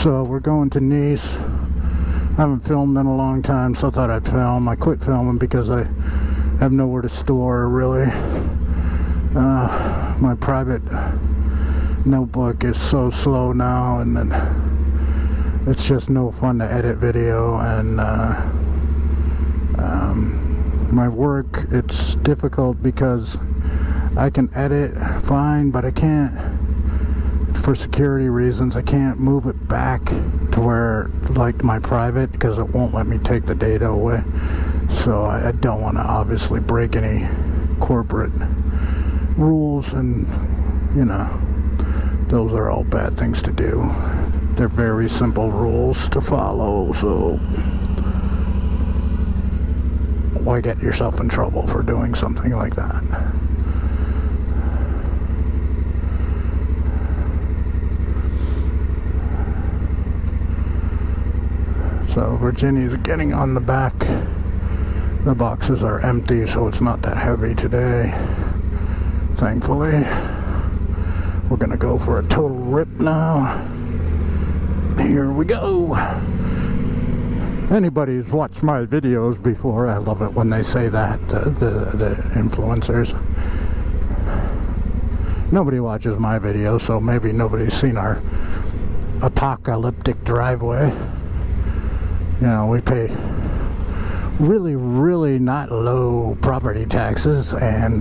So we're going to Nice. I haven't filmed in a long time, so I thought I'd film. I quit filming because I have nowhere to store, really. My private notebook is so slow now, and then it's just no fun to edit video. And my work, it's difficult because I can edit fine, but I can't, for security reasons, I can't move it back to where, like my private, because it won't let me take the data away. So I don't want to obviously break any corporate rules, and you know, those are all bad things to do. They're very simple rules to follow, so why get yourself in trouble for doing something like that? So Virginia's getting on the back. The boxes are empty, so it's not that heavy today, thankfully. We're gonna go for a total rip now. Here we go. Anybody who's watched my videos before, I love it when they say that, the influencers. Nobody watches my videos, so maybe nobody's seen our apocalyptic driveway. You know, we pay really, really not low property taxes, and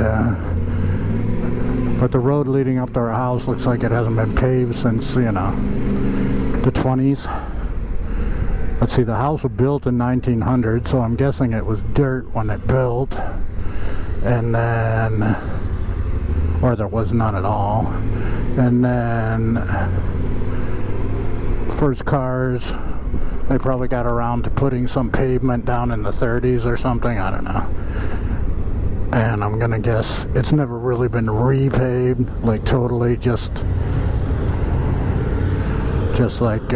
but the road leading up to our house looks like it hasn't been paved since, you know, the 20s. Let's see, the house was built in 1900, so I'm guessing it was dirt when it built, and then, or there was none at all. And then first cars, they probably got around to putting some pavement down in the 30s or something, I don't know. And I'm gonna guess it's never really been repaved, like totally, just like,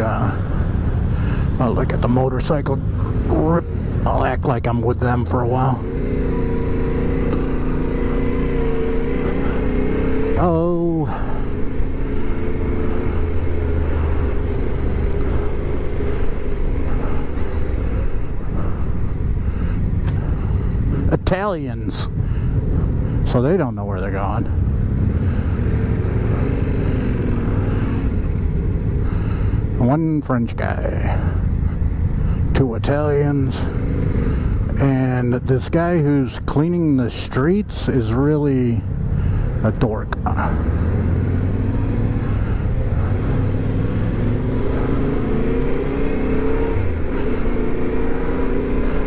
I'll look at the motorcycle rip. I'll act like I'm with them for a while. Oh. Italians. So they don't know where they're going. One French guy, 2 Italians, and this guy who's cleaning the streets is really a dork.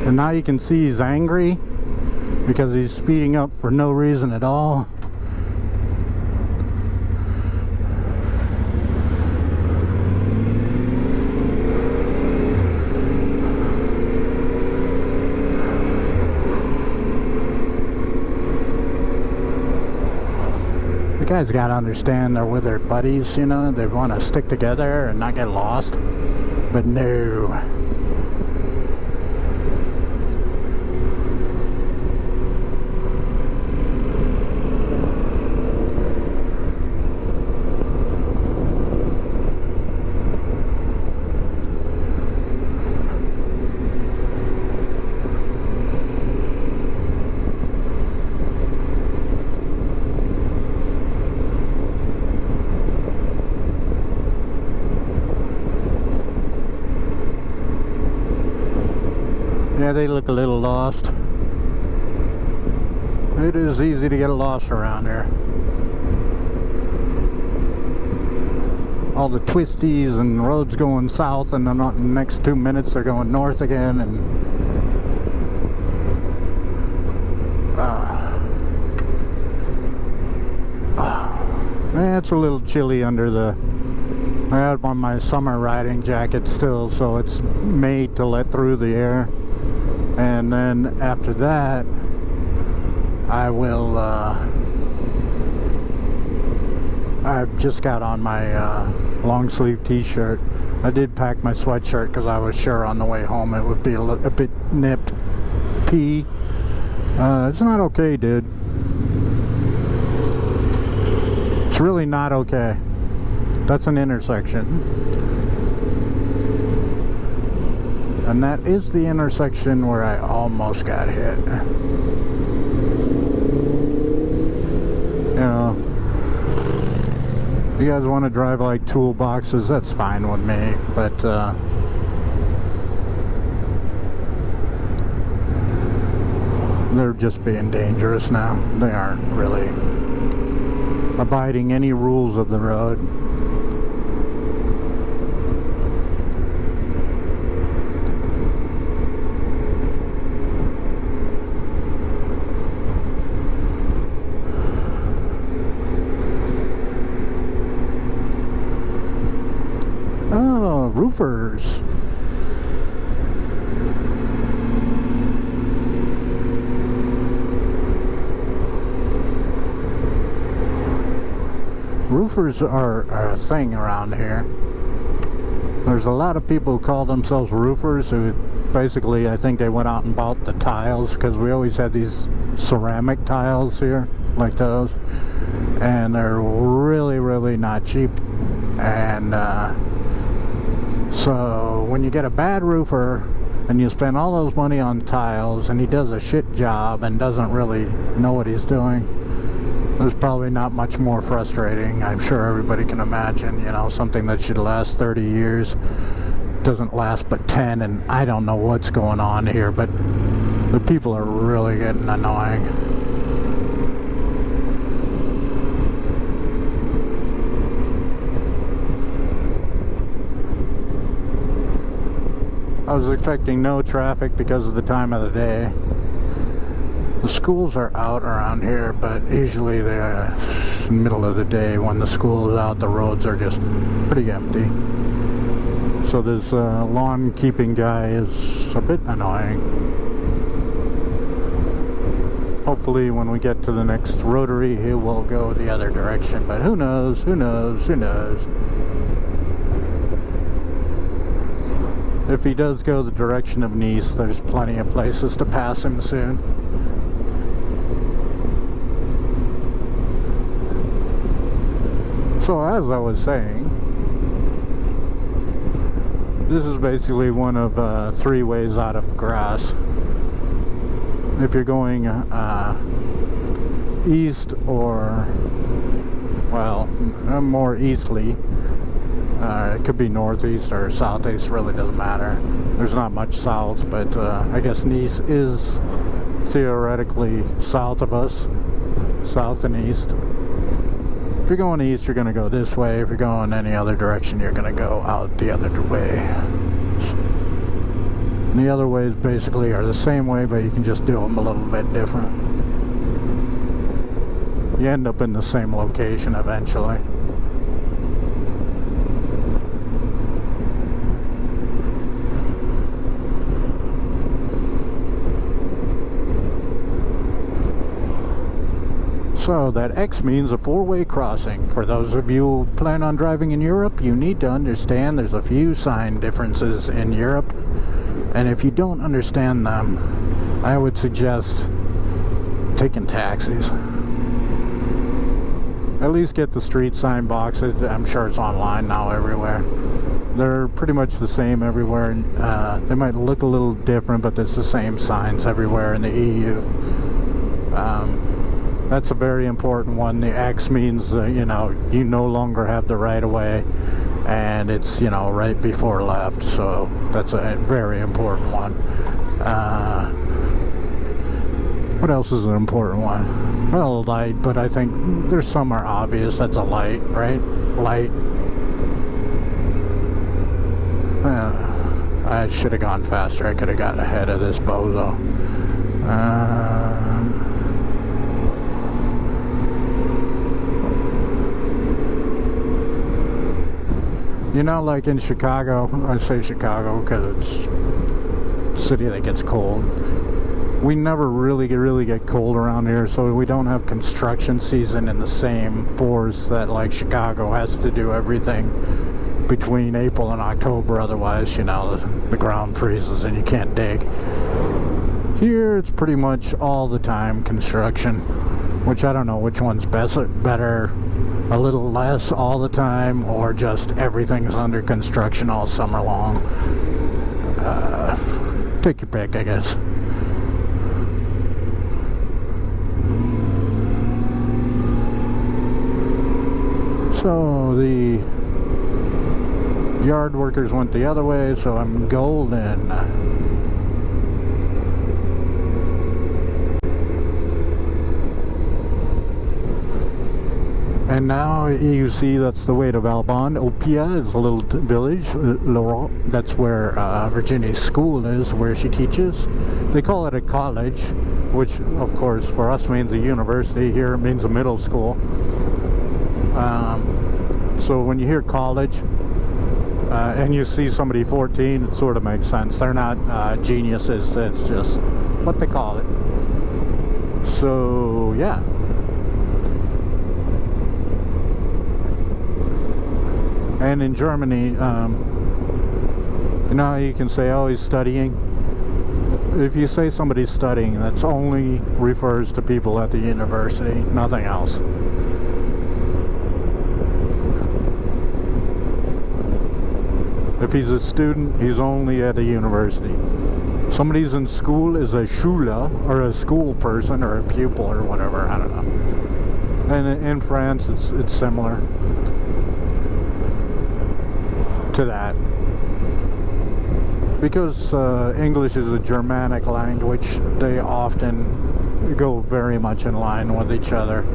And now you can see he's angry because he's speeding up for no reason at all. The guys gotta understand they're with their buddies, you know, they want to stick together and not get lost, but no. Yeah, they look a little lost. It is easy to get lost around here. All the twisties and roads going south, and then the next 2 minutes they're going north again, and it's a little chilly under the. I have on my summer riding jacket still, so it's made to let through the air. And then after that, I will, I've just got on my long sleeve t-shirt. I did pack my sweatshirt because I was sure on the way home it would be a bit nipped. It's not okay, dude. It's really not okay. That's an intersection. And that is the intersection where I almost got hit. You know, if you guys want to drive like toolboxes, that's fine with me, but they're just being dangerous now. They aren't really abiding any rules of the road. Oh, roofers. Roofers are a thing around here. There's a lot of people who call themselves roofers who basically, I think they went out and bought the tiles, because we always had these ceramic tiles here like those, and they're really not cheap. And so when you get a bad roofer and you spend all those money on tiles and he does a shit job and doesn't really know what he's doing, there's probably not much more frustrating. I'm sure everybody can imagine, you know, something that should last 30 years doesn't last but 10, and I don't know what's going on here, but the people are really getting annoying. I was expecting no traffic because of the time of the day. The schools are out around here, but usually they're middle of the day. When the school is out, the roads are just pretty empty. So this lawn keeping guy is a bit annoying. Hopefully when we get to the next rotary, he will go the other direction, but who knows, who knows, who knows. If he does go the direction of Nice, there's plenty of places to pass him soon. So as I was saying, this is basically one of 3 ways out of Grasse. If you're going east or, well, more easterly, it could be northeast or southeast, really doesn't matter. There's not much south, but I guess Nice is theoretically south of us, south and east. If you're going east, you're going to go this way. If you're going any other direction, you're going to go out the other way. And the other ways basically are the same way, but you can just do them a little bit different. You end up in the same location eventually. So that X means a 4-way crossing. For those of you who plan on driving in Europe, you need to understand there's a few sign differences in Europe, and if you don't understand them, I would suggest taking taxis. At least get the street sign boxes. I'm sure it's online now everywhere. They're pretty much the same everywhere. They might look a little different, but it's the same signs everywhere in the EU. That's a very important one. The X means, you know, you no longer have the right of way, and it's, you know, right before left. So that's a very important one. What else is an important one? Well, light, but I think there's some are obvious. That's a light, right? Light. I should have gone faster. I could have gotten ahead of this bozo. You know, like in Chicago, I say Chicago because it's a city that gets cold. We never really get cold around here, so we don't have construction season in the same force that like Chicago has to do everything between April and October. Otherwise, you know, the ground freezes and you can't dig. Here, it's pretty much all the time construction, which I don't know which one's better. A little less all the time, or just everything's under construction all summer long. Take your pick, I guess. So the yard workers went the other way, so I'm golden. And now you see that's the way to Valbonne. Opia is a little village. Laurent, that's where Virginia's school is, where she teaches. They call it a college, which of course for us means a university. Here it means a middle school. So when you hear college and you see somebody 14, it sort of makes sense. They're not geniuses. It's just what they call it. So yeah. And in Germany, you know how you can say, oh, he's studying? If you say somebody's studying, that's only refers to people at the university, nothing else. If he's a student, he's only at a university. Somebody's in school is a Schüler, or a school person, or a pupil, or whatever, I don't know. And in France, it's similar to that, because English is a Germanic language. They often go very much in line with each other,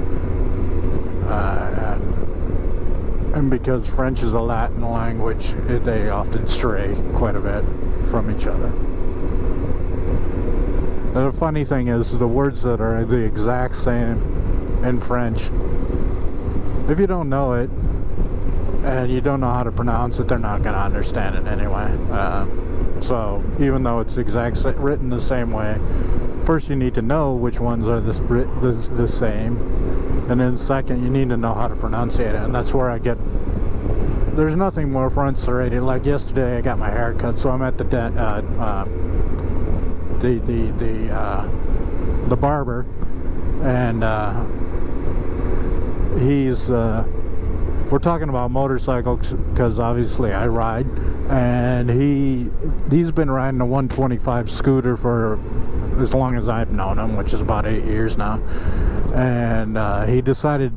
and because French is a Latin language, they often stray quite a bit from each other. And the funny thing is, the words that are the exact same in French, if you don't know it and you don't know how to pronounce it, they're not going to understand it anyway. So even though it's written the same way, first you need to know which ones are the same, and then second you need to know how to pronounce it. And that's where I get, there's nothing more frustrating. Like yesterday I got my hair cut, so I'm at the barber, and we're talking about motorcycles because obviously I ride, and he's been riding a 125 scooter for as long as I've known him, which is about 8 years now. And he decided,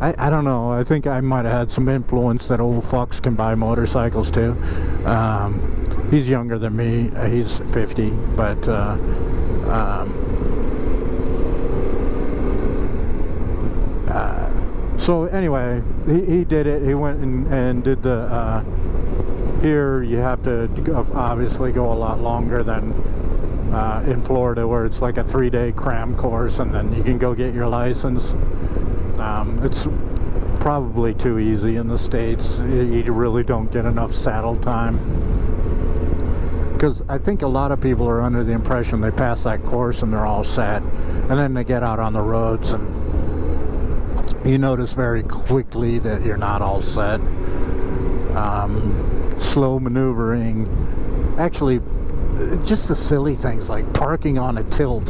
I don't know, I think I might have had some influence that old fucks can buy motorcycles too. He's younger than me, he's 50, but so anyway, he did it. He went and did the here you have to obviously go a lot longer than in Florida, where it's like a 3-day cram course and then you can go get your license. It's probably too easy in the States. You really don't get enough saddle time, because I think a lot of people are under the impression they pass that course and they're all set, and then they get out on the roads and you notice very quickly that you're not all set. Slow maneuvering, actually just the silly things like parking on a tilt,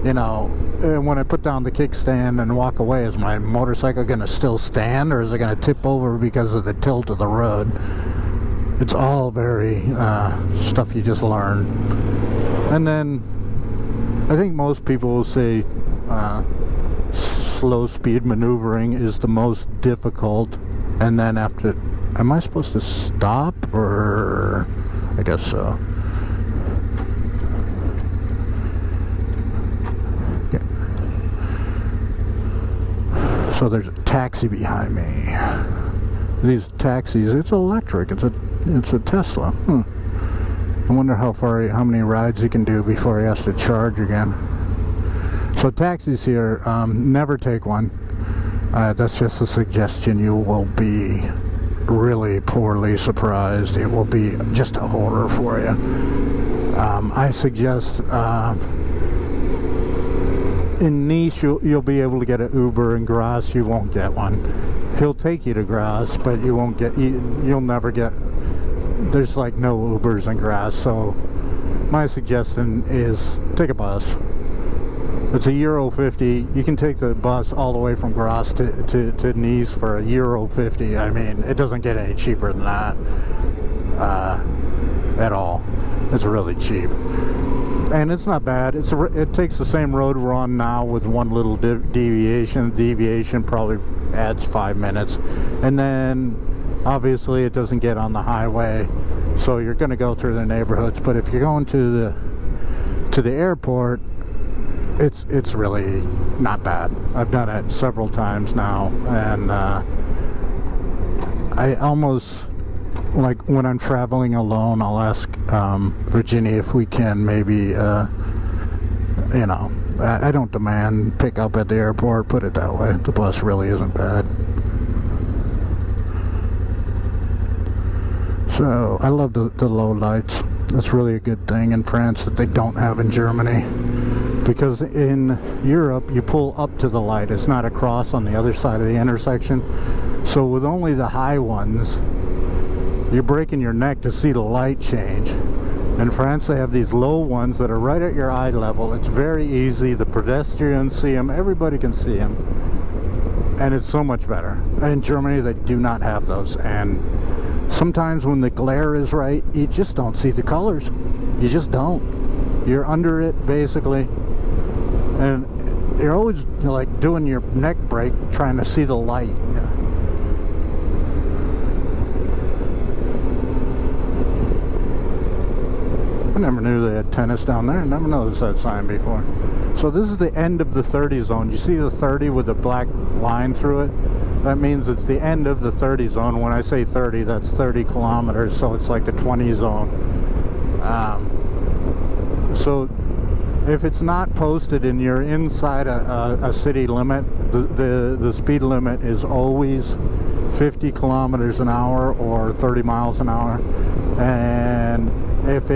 you know. And when I put down the kickstand and walk away, is my motorcycle going to still stand, or is it going to tip over because of the tilt of the road? It's all very stuff you just learn. And then I think most people will say slow speed maneuvering is the most difficult, and then after, am I supposed to stop, or I guess so. Okay. So there's a taxi behind me. These taxis, it's electric, it's a Tesla. I wonder how many rides he can do before he has to charge again. So taxis here, never take one. That's just a suggestion. You will be really poorly surprised. It will be just a horror for you. I suggest in Nice you'll be able to get an Uber. In Grasse you won't get one. He'll take you to Grasse, but you won't get. You'll never get. There's like no Ubers in Grasse. So my suggestion is take a bus. It's €1.50. You can take the bus all the way from Grasse to Nice for €1.50. I mean, it doesn't get any cheaper than that at all. It's really cheap. And it's not bad. It takes the same road we're on now with one little deviation. Deviation probably adds 5 minutes. And then obviously it doesn't get on the highway, so you're going to go through the neighborhoods. But if you're going to the airport, it's really not bad. I've done it several times now, and I almost, like when I'm traveling alone, I'll ask Virginia if we can maybe, you know, I don't demand pick up at the airport, put it that way. The bus really isn't bad. So I love the low lights. That's really a good thing in France that they don't have in Germany. Because in Europe, you pull up to the light. It's not across on the other side of the intersection. So with only the high ones, you're breaking your neck to see the light change. In France, they have these low ones that are right at your eye level. It's very easy. The pedestrians see them. Everybody can see them. And it's so much better. In Germany, they do not have those. And sometimes when the glare is right, you just don't see the colors. You just don't. You're under it, basically. And you're always like doing your neck break trying to see the light. I never knew they had tennis down there. I never noticed that sign before. So this is the end of the 30 zone. You see the 30 with the black line through it? That means it's the end of the 30 zone. When I say 30, that's 30 kilometers, so it's like the 20 zone. So if it's not posted and you're inside a city limit, the speed limit is always 50 kilometers an hour or 30 miles an hour. And if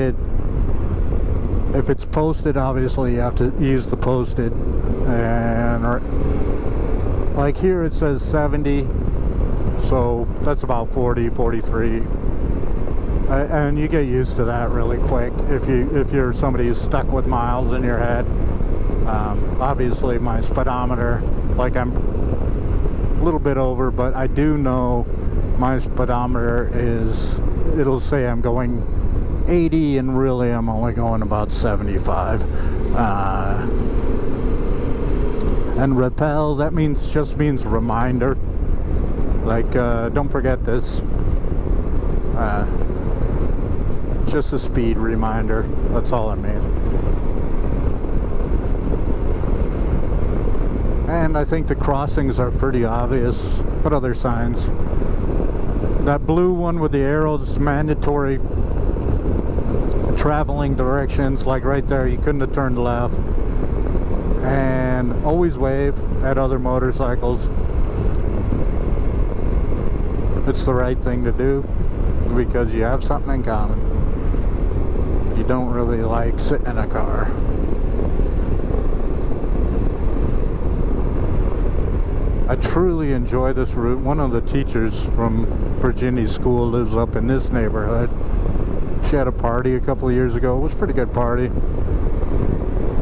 it's posted, obviously you have to use the posted. And like here it says 70, so that's about 40, 43. And you get used to that really quick if you're somebody who's stuck with miles in your head. Obviously my speedometer, like I'm a little bit over, but I do know my speedometer it'll say I'm going 80 and really I'm only going about 75. And rappel, that just means reminder, like don't forget this. Just a speed reminder, that's all it means. And I think the crossings are pretty obvious. What other signs? That blue one with the arrows, mandatory traveling directions, like right there, you couldn't have turned left. And always wave at other motorcycles. It's the right thing to do because you have something in common. You don't really like sitting in a car. I truly enjoy this route. One of the teachers from Virginia's school lives up in this neighborhood. She had a party a couple of years ago. It was a pretty good party.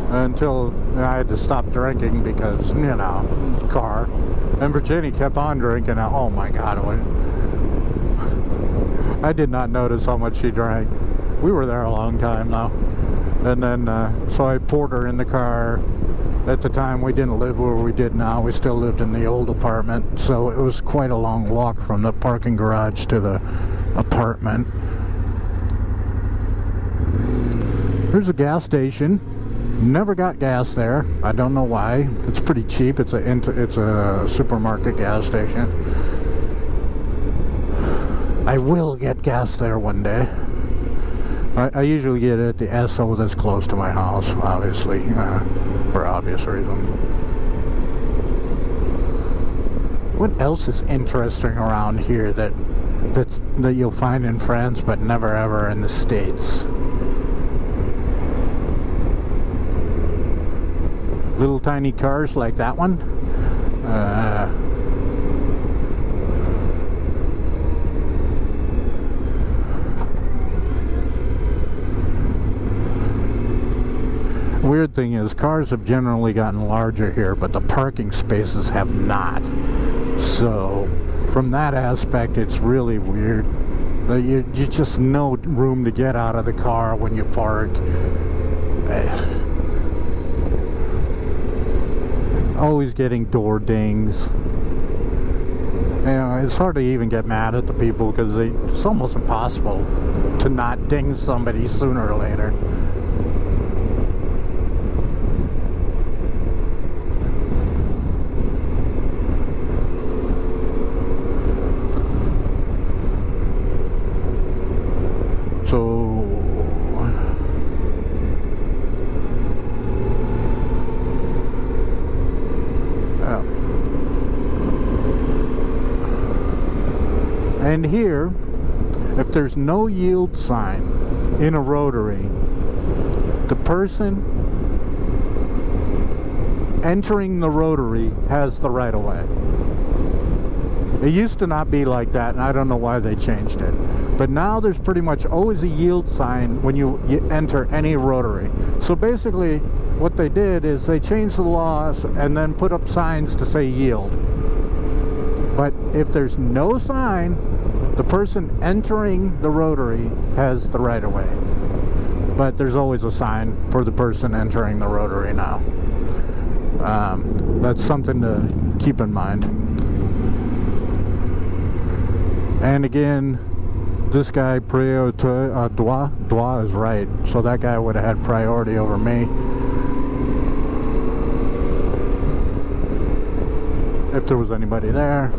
Until I had to stop drinking because, you know, car. And Virginia kept on drinking. Oh my God. I did not notice how much she drank. We were there a long time now. And then, so I poured her in the car. At the time, we didn't live where we did now. We still lived in the old apartment. So it was quite a long walk from the parking garage to the apartment. Here's a gas station. Never got gas there. I don't know why. It's pretty cheap. It's a supermarket gas station. I will get gas there one day. I usually get it at the Esso that's close to my house, obviously, for obvious reasons. What else is interesting around here that you'll find in France but never ever in the States? Little tiny cars like that one. Weird thing is, cars have generally gotten larger here, but the parking spaces have not. So, from that aspect, it's really weird You just no room to get out of the car when you park. Always getting door dings. You know, it's hard to even get mad at the people because it's almost impossible to not ding somebody sooner or later. And here, if there's no yield sign in a rotary, the person entering the rotary has the right of way. It used to not be like that, and I don't know why they changed it. But now there's pretty much always a yield sign when you enter any rotary. So basically, what they did is they changed the laws and then put up signs to say yield. But if there's no sign, the person entering the rotary has the right of way. But there's always a sign for the person entering the rotary now. That's something to keep in mind. And again, this guy, droit is right. So that guy would have had priority over me. If there was anybody there.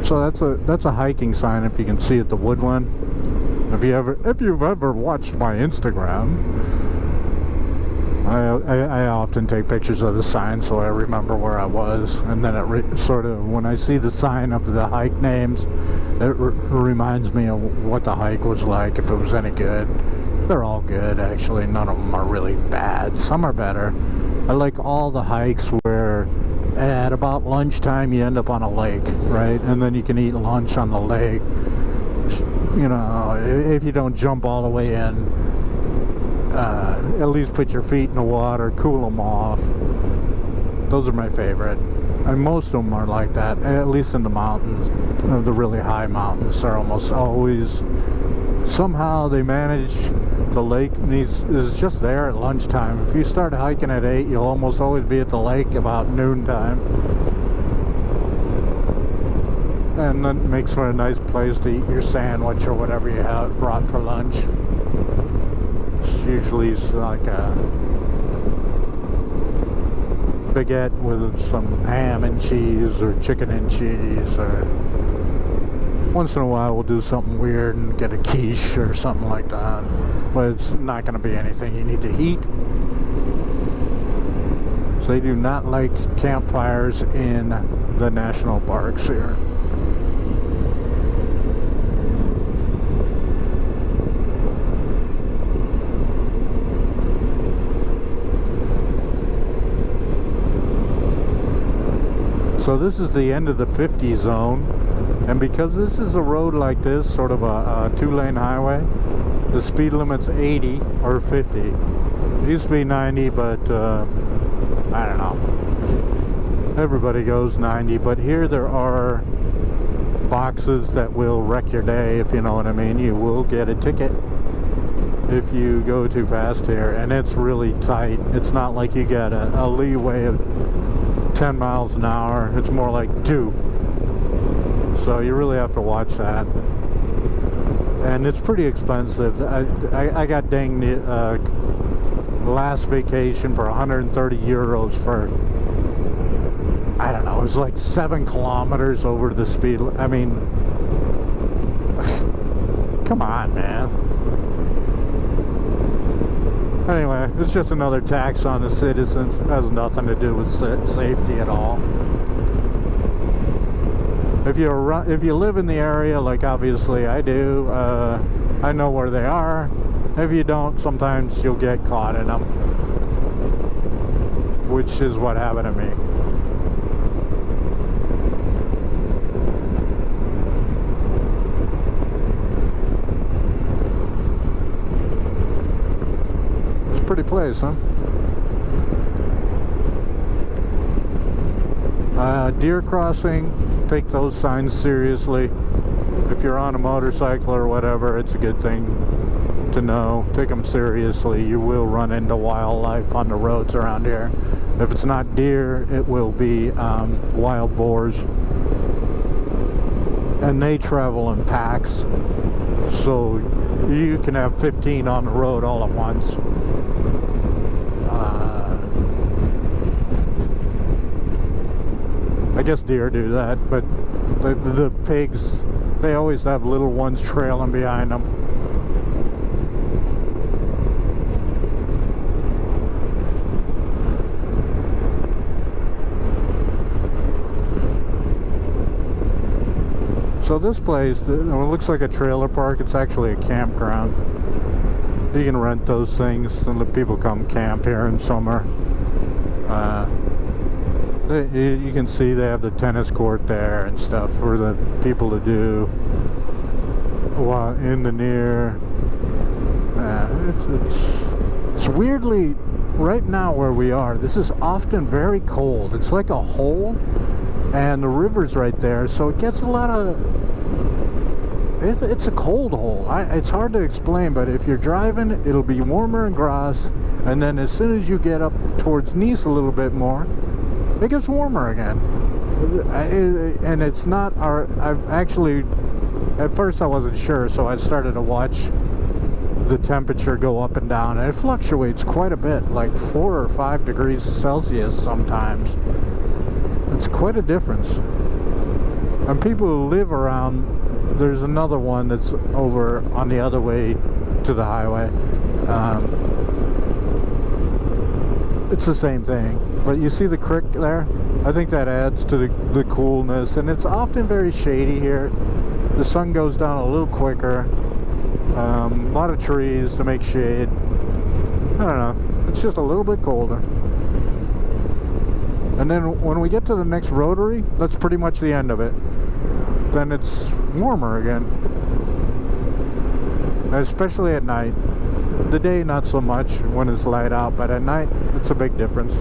So that's a hiking sign, if you can see it, the wood one. If you've ever watched my Instagram, I often take pictures of the sign so I remember where I was, and then it sort of, when I see the sign of the hike names, it reminds me of what the hike was like, if it was any good. They're all good, actually. None of them are really bad. Some are better. I like all the hikes where at about lunchtime you end up on a lake, right? And then you can eat lunch on the lake. You know, if you don't jump all the way in, at least put your feet in the water, cool them off. Those are my favorite. And most of them are like that, at least in the mountains. The really high mountains are almost always, somehow they manage, the lake is just there at lunchtime. If you start hiking at 8, you'll almost always be at the lake about noontime. And that makes for a nice place to eat your sandwich or whatever you have brought for lunch. It's usually like a baguette with some ham and cheese or chicken and cheese, or once in a while we'll do something weird and get a quiche or something like that. But it's not going to be anything you need to heat. So they do not like campfires in the national parks here. So this is the end of the 50 zone, and because this is a road like this, sort of a two-lane highway, the speed limit's 80 or 50. It used to be 90, but I don't know. Everybody goes 90, but here there are boxes that will wreck your day, if you know what I mean. You will get a ticket if you go too fast here, and it's really tight. It's not like you get a leeway of 10 miles an hour. It's more like 2. So you really have to watch that. And it's pretty expensive. I got dinged last vacation for 130 euros for, I don't know, it was like 7 kilometers over the speed. I mean, come on, man. Anyway, it's just another tax on the citizens. It has nothing to do with safety at all. If you live in the area, like obviously I do, I know where they are. If you don't, sometimes you'll get caught in them, which is what happened to me. Pretty place, huh? Deer crossing, take those signs seriously. If you're on a motorcycle or whatever, it's a good thing to know. Take them seriously. You will run into wildlife on the roads around here. If it's not deer, it will be wild boars. And they travel in packs. So you can have 15 on the road all at once. I guess deer do that, but the pigs, they always have little ones trailing behind them. So this place, it looks like a trailer park. It's actually a campground. You can rent those things and let people come camp here in summer. You can see they have the tennis court there and stuff for the people to do while in the near. It's weirdly, right now where we are, this is often very cold. It's like a hole, and the river's right there, so it gets a lot of, it's a cold hole. It's hard to explain, but if you're driving, it'll be warmer in Grasse, and then as soon as you get up towards Nice a little bit more, it gets warmer again. And it's not I've actually, at first I wasn't sure, so I started to watch the temperature go up and down, and it fluctuates quite a bit, like 4 or 5 degrees Celsius sometimes. It's quite a difference. And people who live around, there's another one that's over on the other way to the highway. It's the same thing, but you see the creek there? I think that adds to the coolness, and it's often very shady here. The sun goes down a little quicker. A lot of trees to make shade. I don't know, it's just a little bit colder. And then when we get to the next rotary, that's pretty much the end of it. Then it's warmer again, especially at night. The day not so much when it's light out, but at night it's a big difference.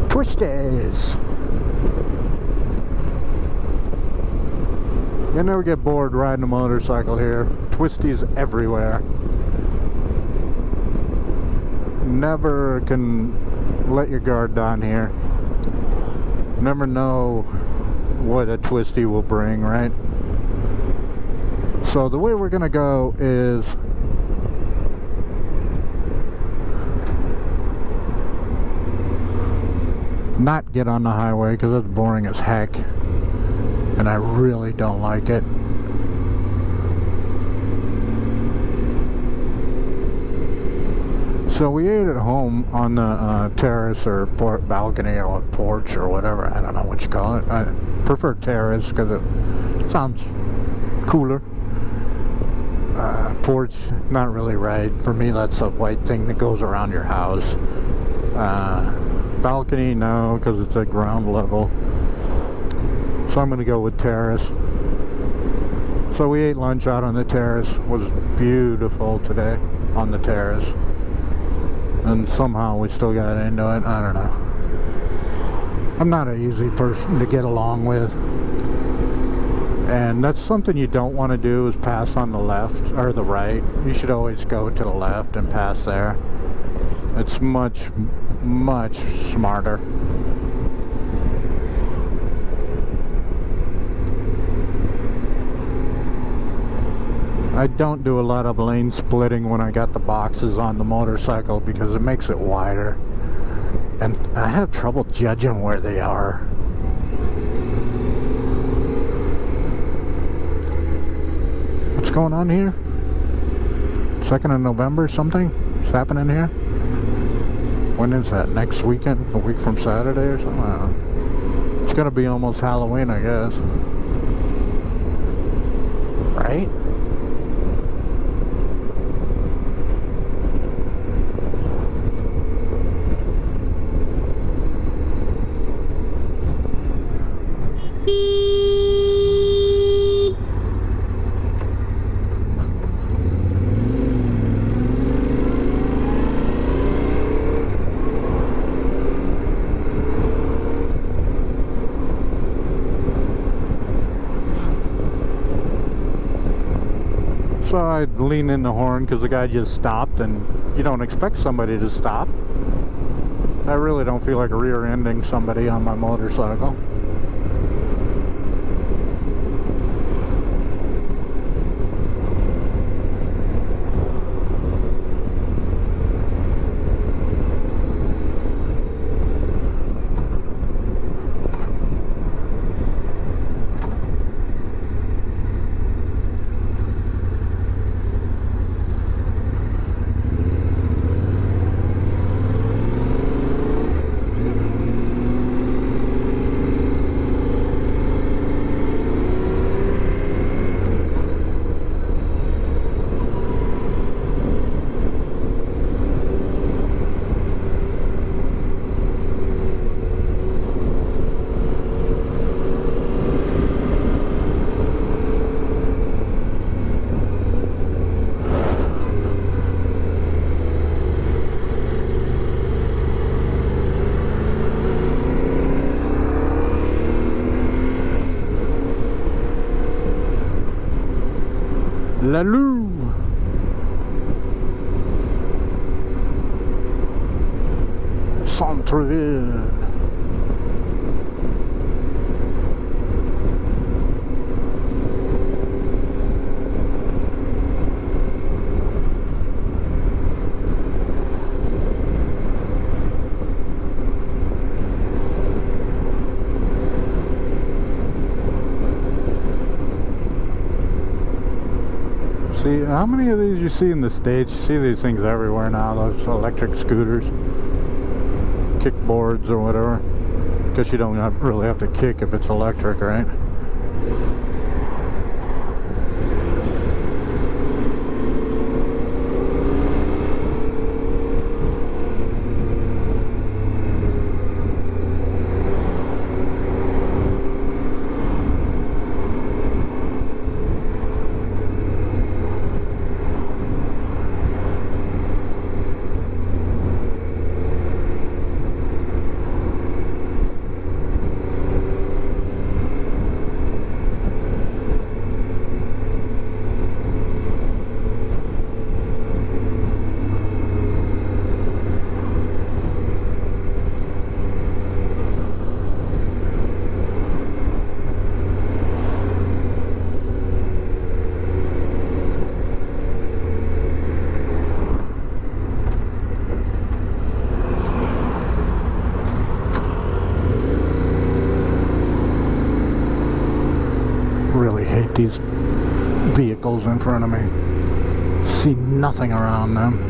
Twisties. You never get bored riding a motorcycle here. Twisties everywhere. Never can let your guard down here. Never know what a twisty will bring, right? So the way we're gonna go is not get on the highway, because it's boring as heck and I really don't like it. So we ate at home on the terrace or balcony or porch or whatever. I don't know what you call it. I prefer terrace because it sounds cooler. Porch, not really right. For me, that's a white thing that goes around your house. Balcony, no, because it's at ground level. So I'm going to go with terrace. So we ate lunch out on the terrace. It was beautiful today on the terrace. And somehow we still got into it. I don't know. I'm not an easy person to get along with. And that's something you don't want to do, is pass on the left or the right. You should always go to the left and pass there. It's much smarter. I don't do a lot of lane splitting when I got the boxes on the motorcycle because it makes it wider, and I have trouble judging where they are. What's going on here? 2nd of November something? What's happening here? When is that? Next weekend? A week from Saturday or something? I don't know. It's gonna be almost Halloween, I guess. right? So I'd lean in the horn because the guy just stopped, and you don't expect somebody to stop. I really don't feel like rear-ending somebody on my motorcycle. Laloo! Centreville. See, how many of these you see in the States? You see these things everywhere now, those electric scooters, kickboards or whatever. Guess you don't really have to kick if it's electric, right? Really hate these vehicles in front of me. See nothing around them.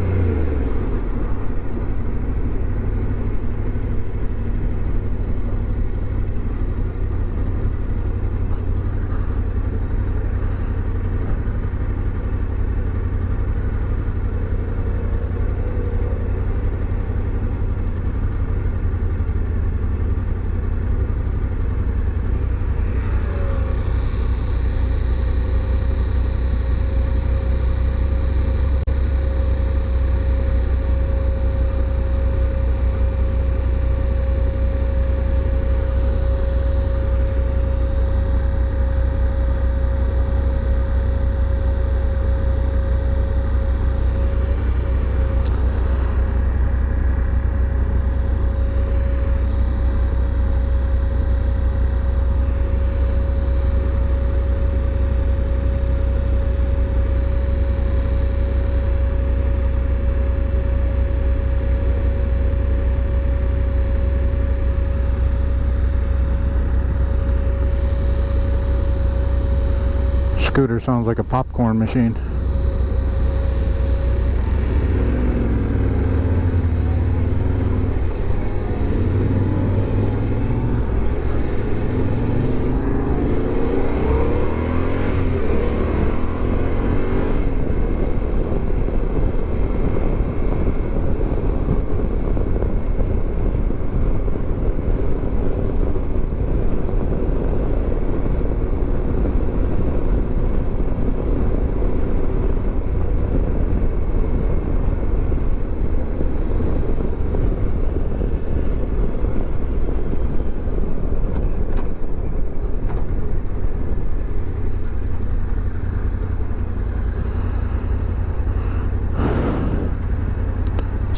Scooter sounds like a popcorn machine.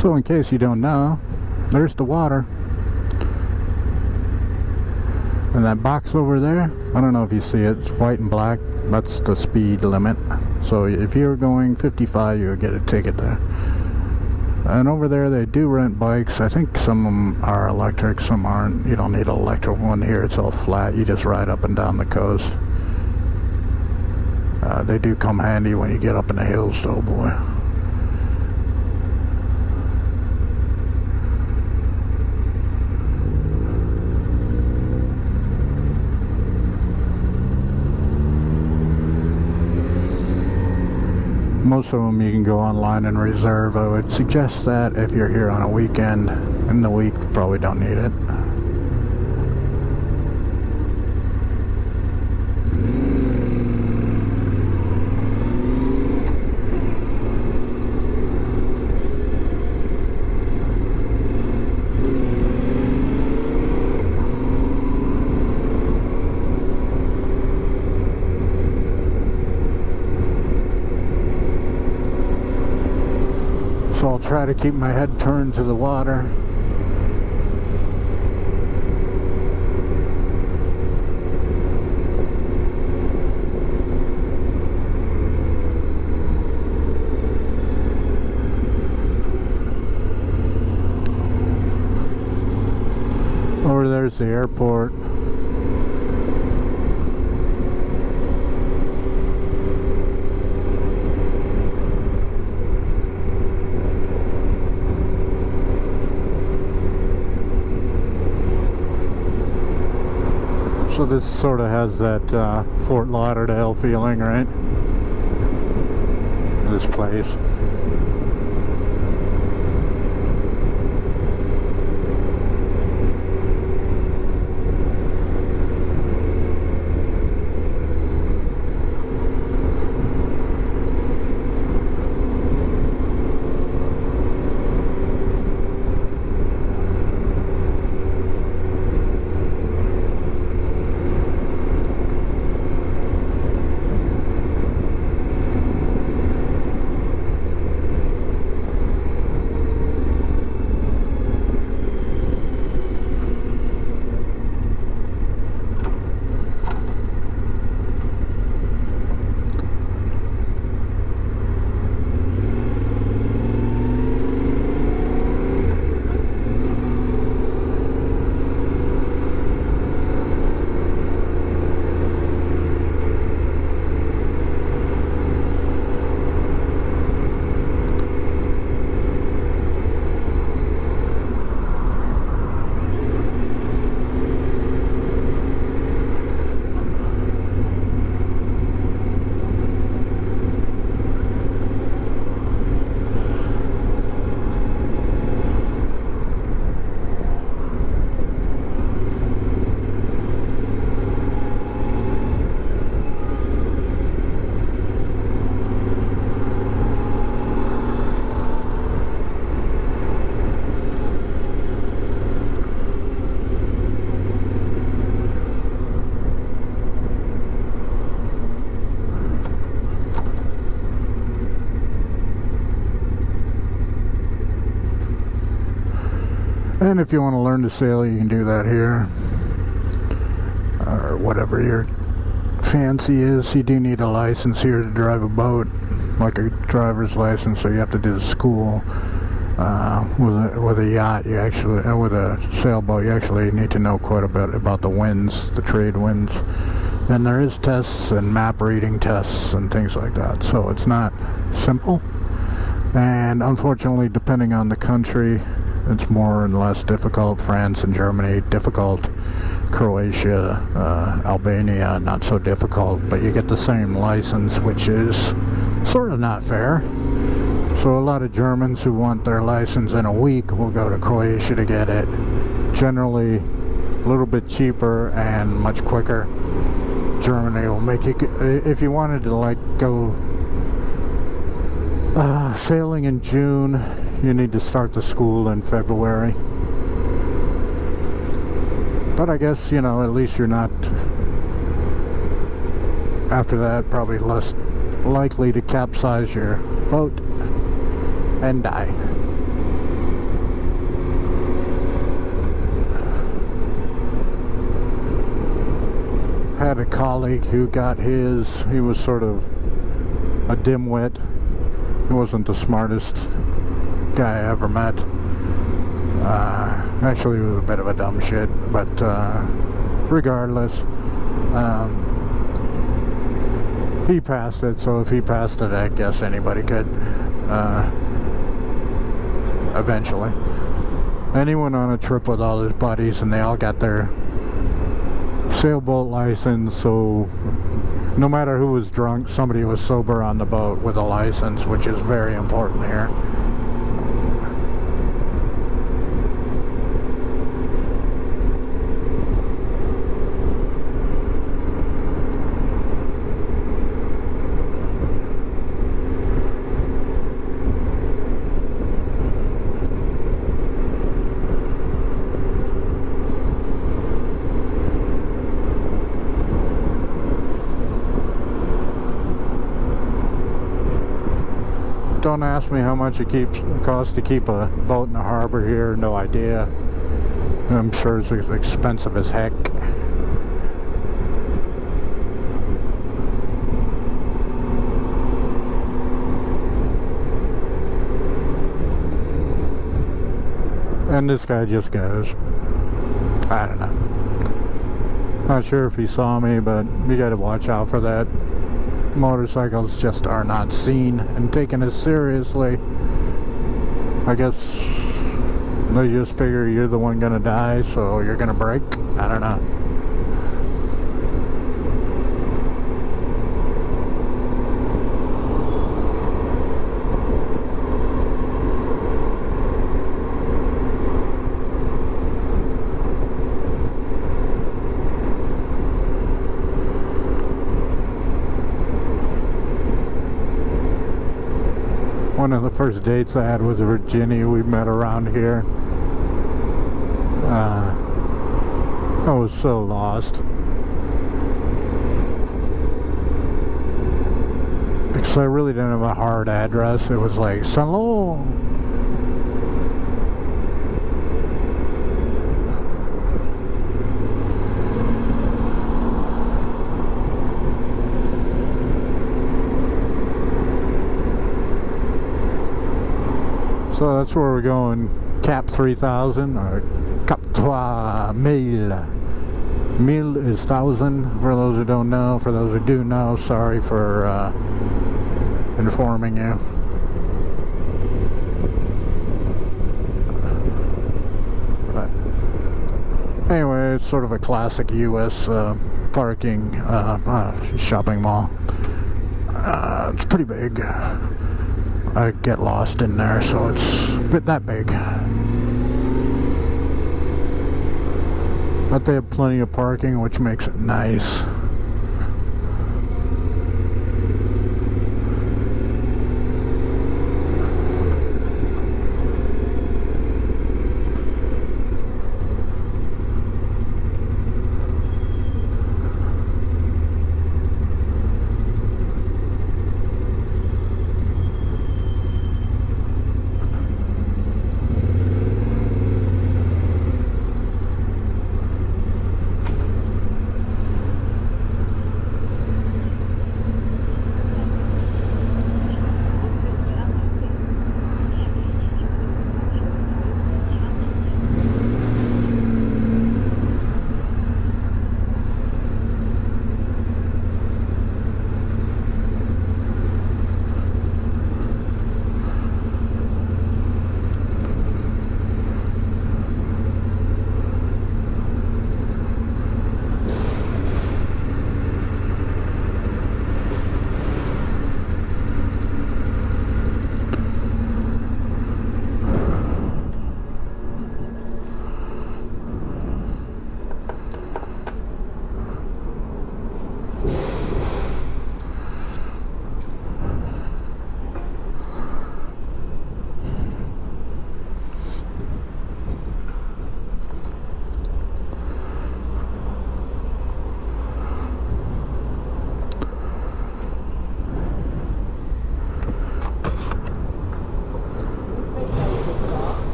So in case you don't know, there's the water. And that box over there, I don't know if you see it, it's white and black. That's the speed limit. So if you're going 55, you'll get a ticket there. And over there they do rent bikes. I think some of them are electric, some aren't. You don't need an electric one here. It's all flat. You just ride up and down the coast. They do come handy when you get up in the hills though, boy. Most of them you can go online and reserve. I would suggest that if you're here on a weekend. In the week, probably don't need it. So I'll try to keep my head turned to the water. Over there's the airport. So this sort of has that Fort Lauderdale feeling, right? This place. And if you want to learn to sail, you can do that here, or whatever your fancy is. You do need a license here to drive a boat, like a driver's license, so you have to do the school. With a yacht, you actually, with a sailboat, you actually need to know quite a bit about the winds, the trade winds. And there is tests and map reading tests and things like that, so it's not simple. And unfortunately, depending on the country, it's more and less difficult. France and Germany, difficult. Croatia, Albania, not so difficult, but you get the same license, which is sort of not fair. So a lot of Germans who want their license in a week will go to Croatia to get it. Generally a little bit cheaper and much quicker. Germany will make you, if you wanted to like go sailing in June, you need to start the school in February. But I guess, you know, at least you're not, after that, probably less likely to capsize your boat and die. had a colleague who got his. He was sort of a dimwit. He wasn't the smartest guy I ever met. Actually, he was a bit of a dumb shit, but regardless, he passed it. So if he passed it, I guess anybody could eventually. And he went on a trip with all his buddies, and they all got their sailboat license, so no matter who was drunk, somebody was sober on the boat with a license, which is very important here. Don't ask me how much it costs to keep a boat in the harbor here. No idea. I'm sure it's expensive as heck. And this guy just goes. I don't know. Not sure if he saw me, but you gotta watch out for that. Motorcycles just are not seen and taken as seriously. I guess they just figure you're the one gonna die, so you're gonna break. I don't know. One of the first dates I had was Virginia. We met around here. I was so lost. Because I really didn't have a hard address. It was like, Salon. So that's where we're going. Cap3000 or Cap3000. 1000 is 1,000 for those who don't know. For those who do know, sorry for informing you. But anyway, it's sort of a classic US parking shopping mall. It's pretty big. I get lost in there, so it's a bit that big. But they have plenty of parking, which makes it nice.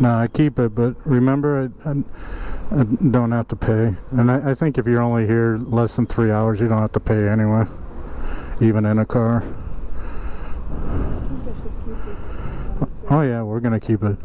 No, I keep it, but remember, I don't have to pay. And I think if you're only here less than 3 hours, you don't have to pay anyway, even in a car. I think I should keep it. Oh yeah, we're gonna keep it.